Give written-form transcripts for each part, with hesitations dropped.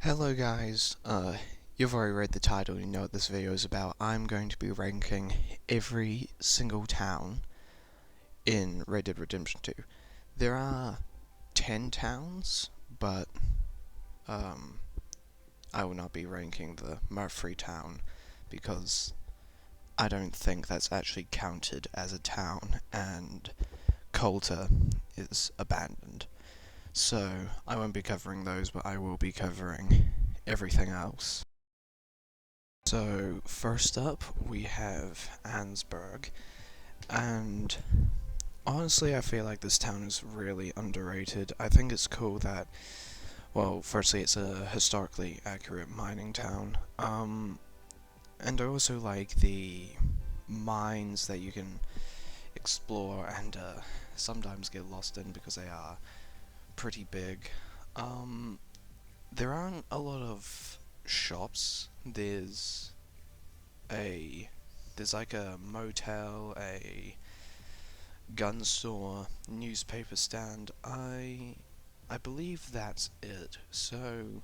Hello guys, you've already read the title, you know what this video is about. I'm going to be ranking every single town in Red Dead Redemption 2. There are 10 towns, but I will not be ranking the Murphy town because I don't think that's actually counted as a town, and Coulter is abandoned. So, I won't be covering those, but I will be covering everything else. So, first up, we have Ansburg, and honestly, I feel like this town is really underrated. I think it's cool that, well, firstly, it's a historically accurate mining town, and I also like the mines that you can explore and sometimes get lost in because they are pretty big. There aren't a lot of shops. A there's like a motel, a gun store, newspaper stand. I believe that's it. So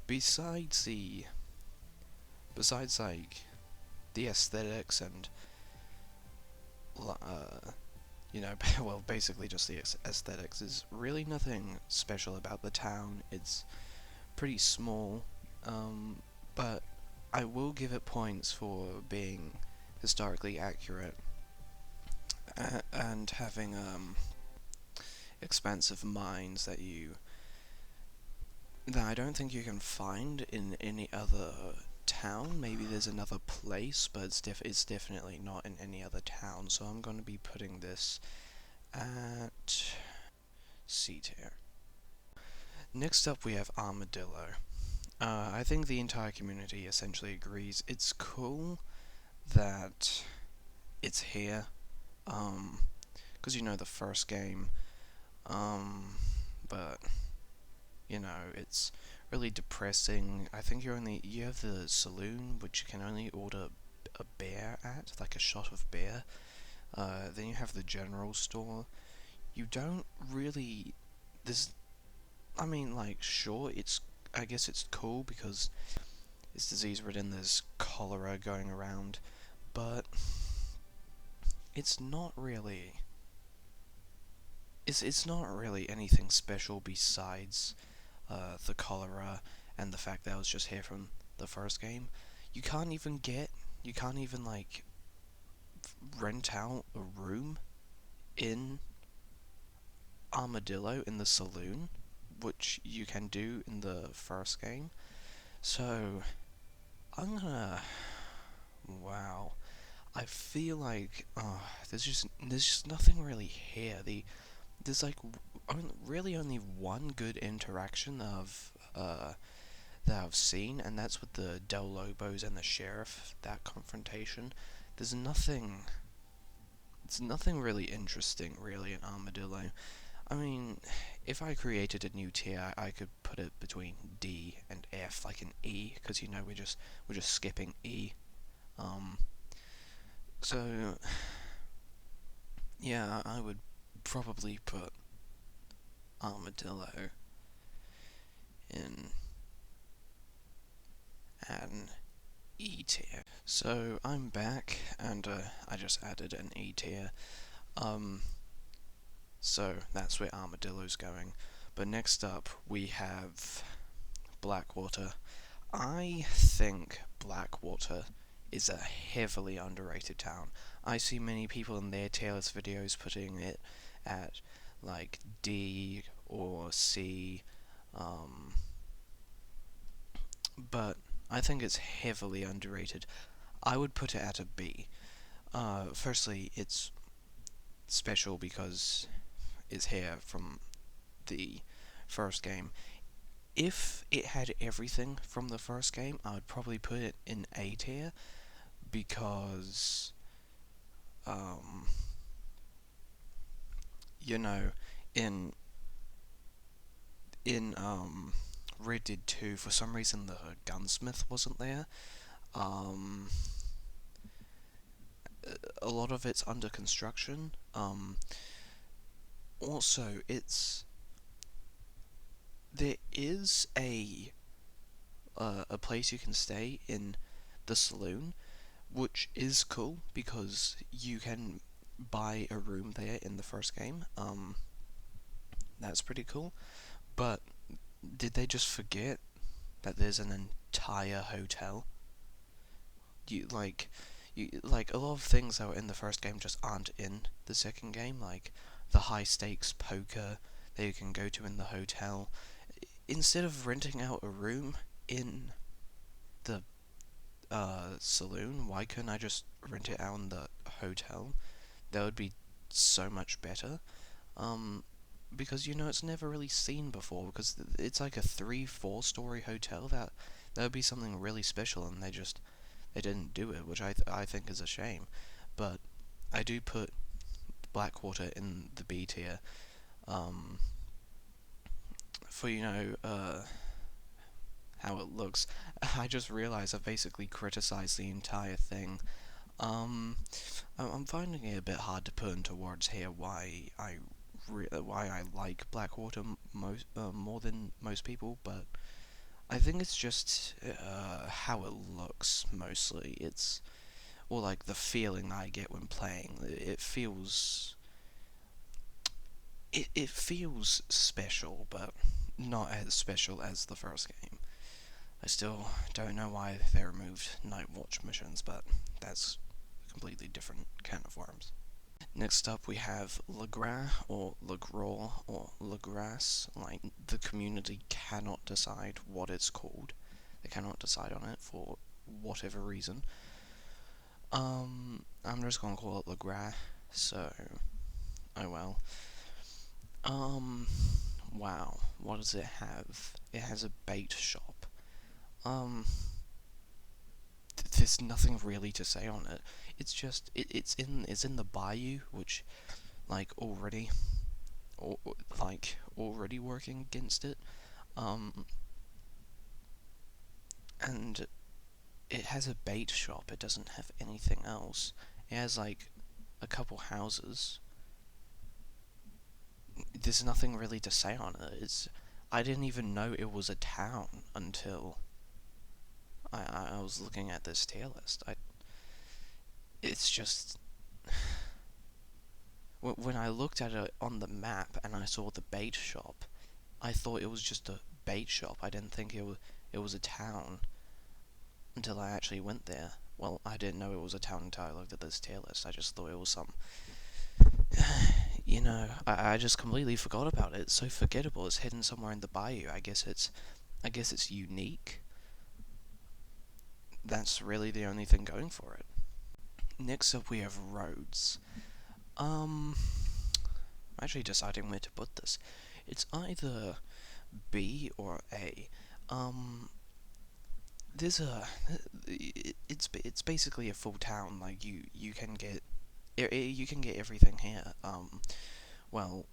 besides the besides like the aesthetics and you know, well, basically just the aesthetics, there's really nothing special about the town. It's pretty small, but I will give it points for being historically accurate and having expansive mines that I don't think you can find in any other town. Maybe there's another place, but it's definitely not in any other town. So I'm going to be putting this at C tier. Next up, we have Armadillo. I think the entire community essentially agrees. It's cool that it's here, because you know the first game, but you know it's really depressing. I think you have the saloon, which you can only order a beer at, like a shot of beer. Then you have the general store. You don't really this. I mean, like, sure, I guess it's cool because it's disease ridden. There's cholera going around, but it's not really. It's not really anything special besides the cholera and the fact that I was just here from the first game. You can't even like rent out a room in Armadillo in the saloon, which you can do in the first game. So I'm gonna, wow. I feel like there's just nothing really here. There's like really only one good interaction that I've seen, and that's with the Del Lobos and the sheriff. That confrontation. There's nothing. It's nothing really interesting, really, in Armadillo. I mean, if I created a new tier, I could put it between D and F, like an E, because you know we're just skipping E. Um, so yeah, I would probably put Armadillo in an E tier. So I'm back, and I just added an E tier. So that's where Armadillo's going. But next up we have Blackwater. I think Blackwater is a heavily underrated town. I see many people in their tier list videos putting it at like D or C, but I think it's heavily underrated. I would put it at a B. Firstly, it's special because it's here from the first game. If it had everything from the first game, I would probably put it in A tier because, um, you know, in in Red Dead 2, for some reason the gunsmith wasn't there. Um, a lot of it's under construction. Also, there is a a place you can stay in the saloon, which is cool because you can buy a room there in the first game. That's pretty cool. But did they just forget that there's an entire hotel? You like, a lot of things that were in the first game just aren't in the second game, like the high stakes poker that you can go to in the hotel. Instead of renting out a room in the saloon, why couldn't I just rent it out in the hotel? That would be so much better. Um, because it's never really seen before. Because it's like a 3-4 story hotel. That would be something really special, and they didn't do it, which I think is a shame. But I do put Blackwater in the B tier. Um, for how it looks. I just realized I've basically criticized the entire thing. Um, I'm finding it a bit hard to put into words here why I like Blackwater more than most people, but I think it's just how it looks mostly. Or like the feeling I get when playing. It feels special, but not as special as the first game. I still don't know why they removed Night Watch missions, but that's a completely different can of worms. Next up we have Legras, or Legras, or Legras. Like, the community cannot decide what it's called. They cannot decide on it for whatever reason. I'm just gonna call it Legras, so, oh well. Wow, what does it have? It has a bait shop. Um, there's nothing really to say on it. It's just it's in the bayou, which like already or like already working against it. Um, and it has a bait shop. It doesn't have anything else. It has like a couple houses. There's nothing really to say on it. I didn't even know it was a town until I was looking at this tier list. It's just when I looked at it on the map and I saw the bait shop, I thought it was just a bait shop. I didn't think it was a town until I actually went there. Well, I didn't know it was a town until I looked at this tier list. I just thought it was some. I just completely forgot about it. It's so forgettable. It's hidden somewhere in the bayou. I guess it's unique. That's really the only thing going for it. Next up, we have roads. I'm actually deciding where to put this. It's either B or A. There's a. It's basically a full town. Like you can get you can get everything here. Well,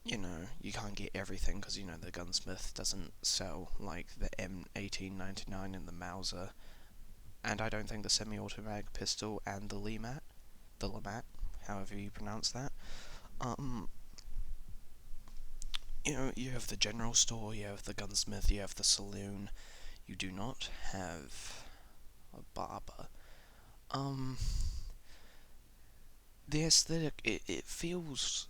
you can't get everything because the gunsmith doesn't sell like the M1899 and the Mauser, and I don't think the semi-automatic pistol and the Lemat, however you pronounce that. Um, you have the general store, you have the gunsmith, you have the saloon. You do not have a barber. Um, the aesthetic, it feels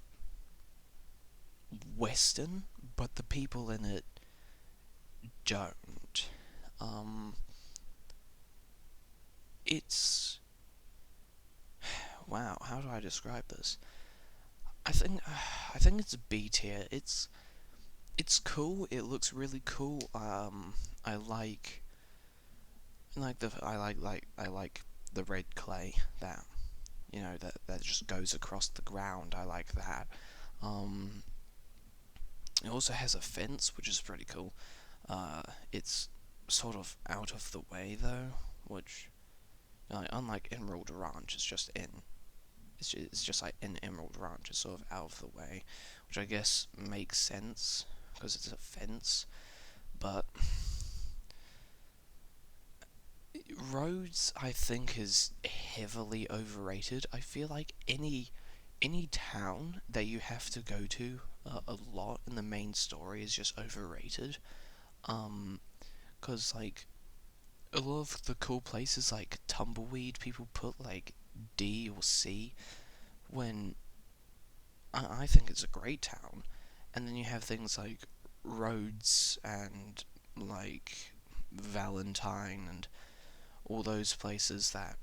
Western, but the people in it don't. It's wow. How do I describe this? I think it's B tier. It's cool. It looks really cool. I like the red clay that that just goes across the ground. I like that. Um, it also has a fence, which is pretty cool. It's sort of out of the way though, which unlike Emerald Ranch, it's just like in Emerald Ranch, it's sort of out of the way, which I guess makes sense because it's a fence. But roads, I think, is heavily overrated. I feel like any town that you have to go to a lot in the main story is just overrated. because, like, a lot of the cool places, like Tumbleweed, people put, like, D or C, when I think it's a great town. And then you have things like Rhodes and, like, Valentine and all those places that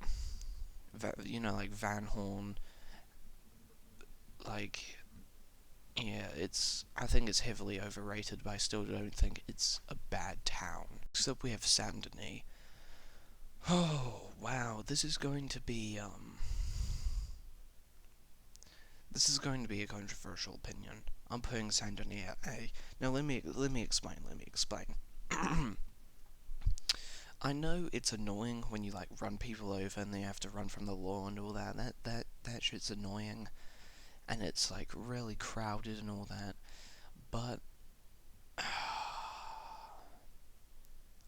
you know, like Van Horn, like, yeah, I think it's heavily overrated, but I still don't think it's a bad town. Next up we have Saint Denis. Oh, wow, this is going to be a controversial opinion. I'm putting Saint Denis at A. Now let me explain. I know it's annoying when you, like, run people over and they have to run from the law and all that. That shit's annoying, and it's, like, really crowded and all that. But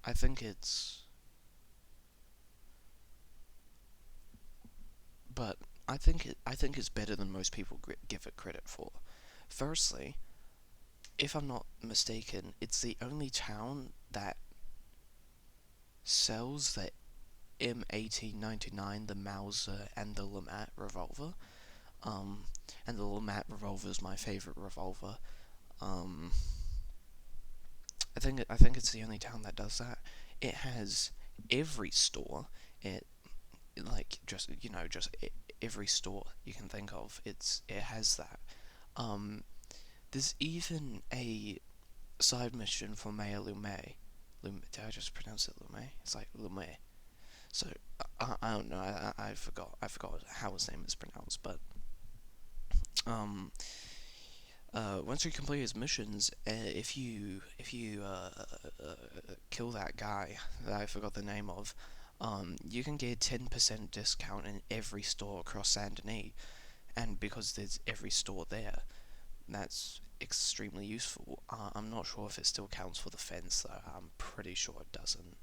I think it's. But I think it's better than most people give it credit for. Firstly, if I'm not mistaken, it's the only town that sells the M1899, the Mauser, and the Lamat revolver. And the Lamat revolver is my favorite revolver. I think it's the only town that does that. It has every store. It like just every store you can think of. It has that. There's even a side mission for Maya Lumet. Did I just pronounce it Lumet? It's like Lumet. So I don't know. I forgot. I forgot how his name is pronounced. But once you complete his missions, if you kill that guy that I forgot the name of, you can get a 10% discount in every store across Saint Denis, and because there's every store there, that's extremely useful. I'm not sure if it still counts for the fence though. I'm pretty sure it doesn't.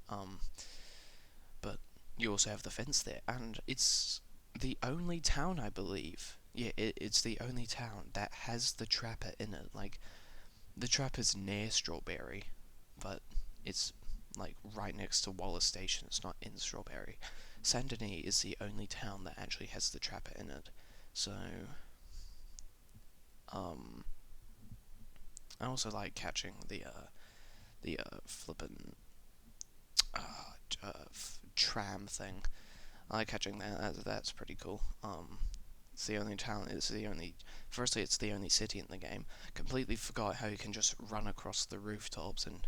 But you also have the fence there, and it's the only town, I believe. Yeah, it's the only town that has the Trapper in it. Like, the Trapper's near Strawberry, but it's, like, right next to Wallace Station. It's not in Strawberry. Saint Denis is the only town that actually has the Trapper in it. So, I also like catching the flippin' tram thing. I like catching that. That's pretty cool. It's the only town. Firstly, it's the only city in the game. Completely forgot how you can just run across the rooftops and,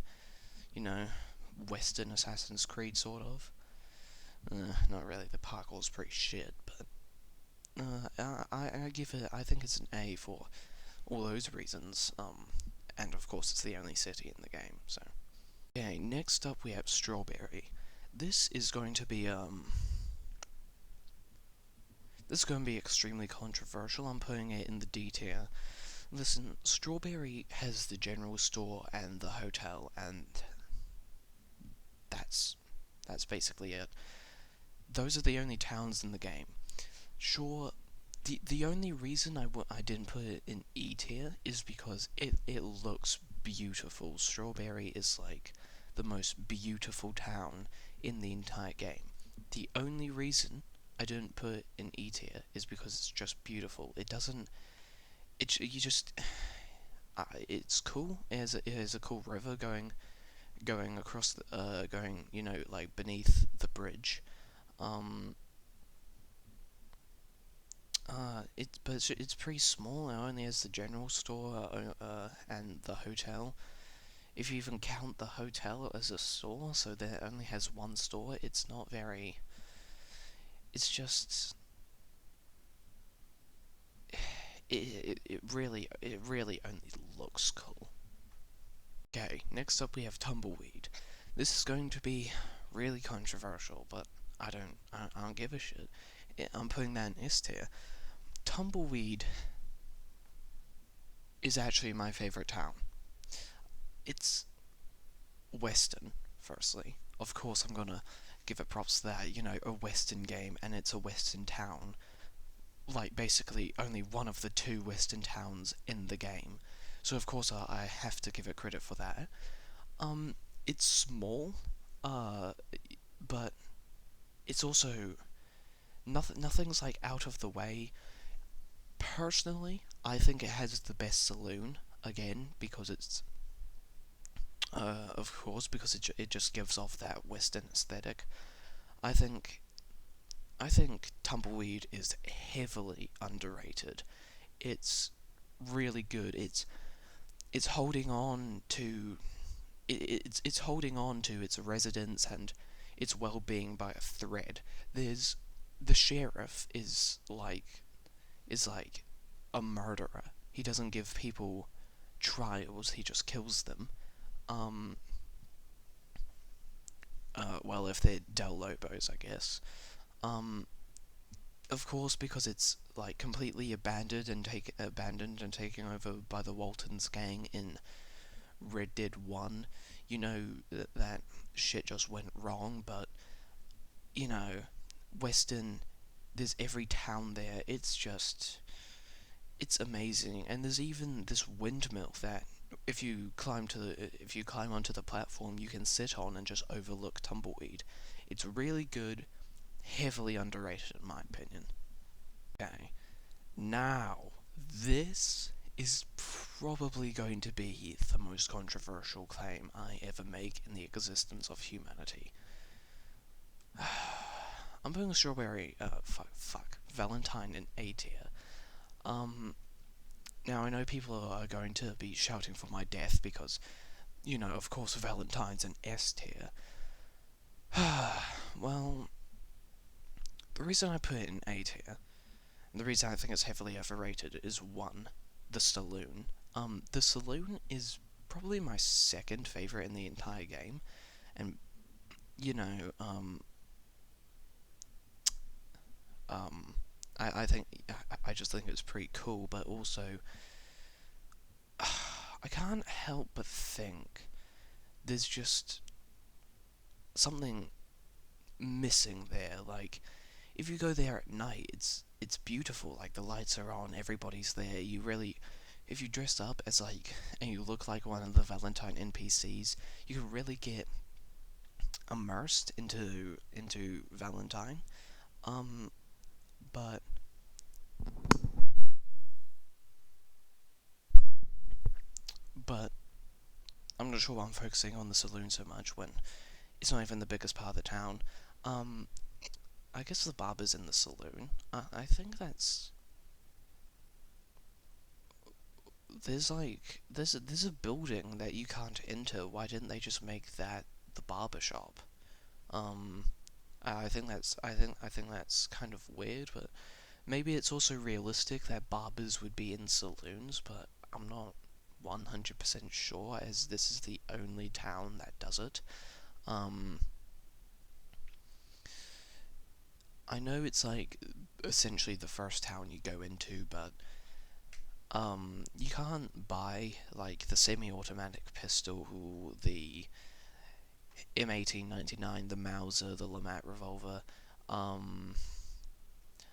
Western Assassin's Creed sort of. Not really. The parkour's pretty shit, but I give it. I think it's an A for all those reasons. And of course, it's the only city in the game. So, okay. Next up, we have Strawberry. This is going to be This is going to be extremely controversial. I'm putting it in the D tier. Listen, Strawberry has the general store and the hotel, and that's basically it. Those are the only towns in the game. Sure, the only reason I didn't put it in E tier is because it looks beautiful. Strawberry is, like, the most beautiful town in the entire game. The only reason I didn't put it in E tier is because it's just beautiful. It doesn't. You just. It's cool. It has a cool river going across going, like, beneath the bridge. It's pretty small. It only has the general store and the hotel. If you even count the hotel as a store, so that it only has one store, it's not very. It's just. It really only looks cool. Okay, next up we have Tumbleweed. This is going to be really controversial, but I don't give a shit. I'm putting that in S tier. Tumbleweed is actually my favorite town. It's Western, firstly. Of course, I'm gonna give it props to that. A Western game, and it's a Western town. Like, basically, only one of the two Western towns in the game. So, of course, I have to give it credit for that. It's small, Uh, but it's also nothing's like out of the way. Personally, I think it has the best saloon again because it's of course because it just gives off that Western aesthetic. I think I think Tumbleweed is heavily underrated. It's really good. It's holding on to it's holding on to its residents and its well-being by a thread. There's the sheriff is like a murderer. He doesn't give people trials. He just kills them. Um, well, if they're Del Lobos, I guess. Um, of course, because it's like completely abandoned and taken over by the Waltons gang in Red Dead 1. You know that shit just went wrong, but you know, Western, there's every town there. It's amazing, and there's even this windmill that if you climb onto the platform, you can sit on and just overlook Tumbleweed. It's really good, heavily underrated in my opinion. Okay, now this is probably going to be the most controversial claim I ever make in the existence of humanity. I'm putting Strawberry, Valentine in A tier. Um, Now I know people are going to be shouting for my death because, of course Valentine's in S tier. Well, the reason I put it in A tier, and the reason I think it's heavily overrated is one, the saloon. The saloon is probably my second favorite in the entire game, and you know, um, I think I just think it's pretty cool, but also I can't help but think there's just something missing there. Like if you go there at night, it's beautiful. Like the lights are on, everybody's there. You really, if you dress up as like and you look like one of the Valentine NPCs, you can really get immersed into Valentine. Um, but but I'm not sure why I'm focusing on the saloon so much when it's not even the biggest part of the town. Um, I guess the barber's in the saloon. I think that's there's a building that you can't enter. Why didn't they just make that the barber shop? Um, I think that's kind of weird, but maybe it's also realistic that barbers would be in saloons, but I'm not 100% sure as this is the only town that does it. Um, I know it's like essentially the first town you go into, but you can't buy like the semi-automatic pistol, the M1899, the Mauser, the Lamat revolver. Um,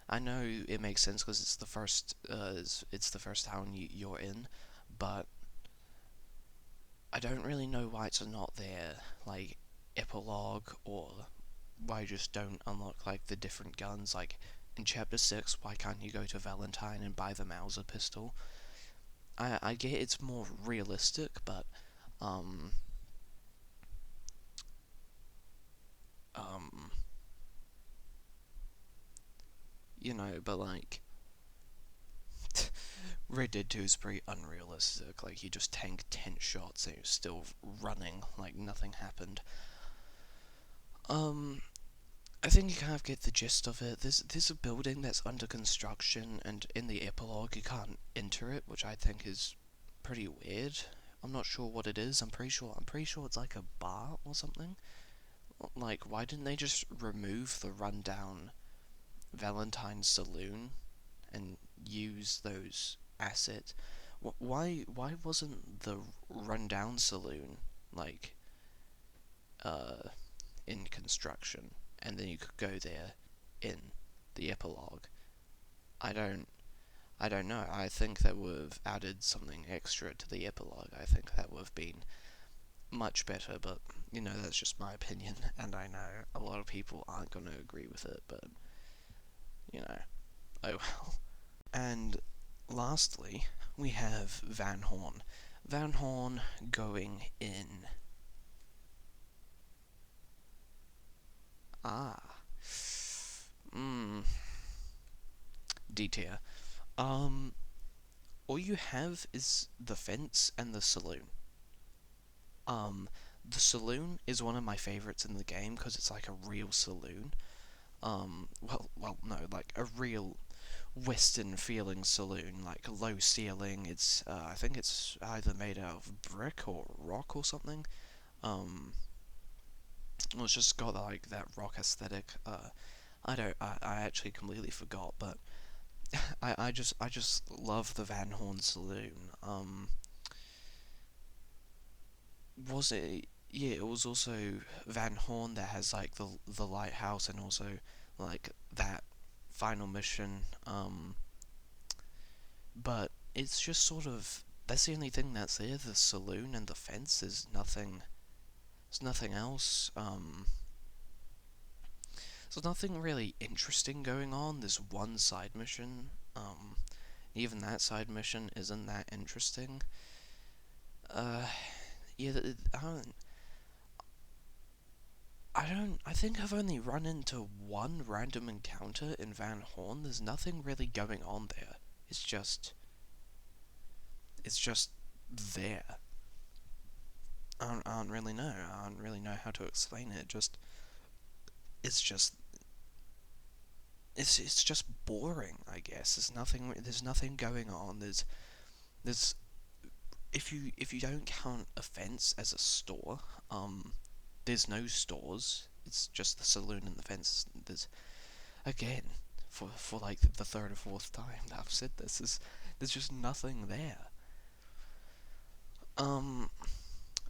I know it makes sense because it's the first town you're in, but I don't really know why it's not there, like epilogue, or why you just don't unlock like the different guns. Like in Chapter 6, why can't you go to Valentine and buy the Mauser pistol? I get it's more realistic, but um um but like Red Dead 2 is pretty unrealistic. Like you just tank 10 shots and you're still running like nothing happened. Um I think you kind of get the gist of it. There's a building that's under construction, and in the epilogue you can't enter it, which I think is pretty weird. I'm not sure what it is. I'm pretty sure it's like a bar or something. Like, why didn't they just remove the rundown Valentine's saloon and use those assets? Why wasn't the rundown saloon like in construction, and then you could go there in the epilogue? I don't I don't know. I think that would have added something extra to the epilogue. I think that would have been much better, but that's just my opinion, and I know a lot of people aren't going to agree with it, but you know, oh well. And lastly, we have Van Horn. Van Horn going in. Ah. Hmm. D tier. Um, all you have is the fence and the saloon. Um, the saloon is one of my favorites in the game because it's like a real saloon. No, like a real Western feeling saloon, like low ceiling. I think it's either made out of brick or rock or something. Um, well, it's just got like that rock aesthetic. I actually completely forgot, but I just love the Van Horn saloon. Was it? Yeah, it was also Van Horn that has like the lighthouse and also like that final mission. But it's just sort of that's the only thing that's there. The saloon and the fence is nothing. There's nothing else. There's nothing really interesting going on. There's one side mission. Even that side mission isn't that interesting. Uh, yeah, I think I've only run into one random encounter in Van Horn. There's nothing really going on there. It's just, it's just there. I don't really know. I don't really know how to explain it. It's just, it's just boring. I guess there's nothing. There's nothing going on. There's if you don't count a fence as a store, there's no stores. It's just the saloon and the fence. There's again for like the third or fourth time that I've said this is there's just nothing there. Um.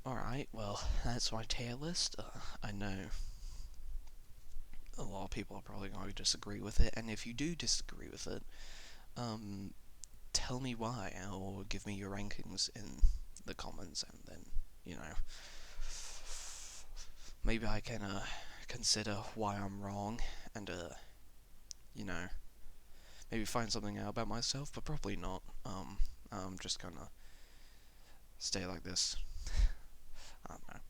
All right. Well, that's my tier list. I know a lot of people are probably going to disagree with it, and if you do disagree with it, um, tell me why, or give me your rankings in the comments, and then you know maybe I can consider why I'm wrong, and you know maybe find something out about myself, but probably not. I'm just gonna stay like this. I don't know.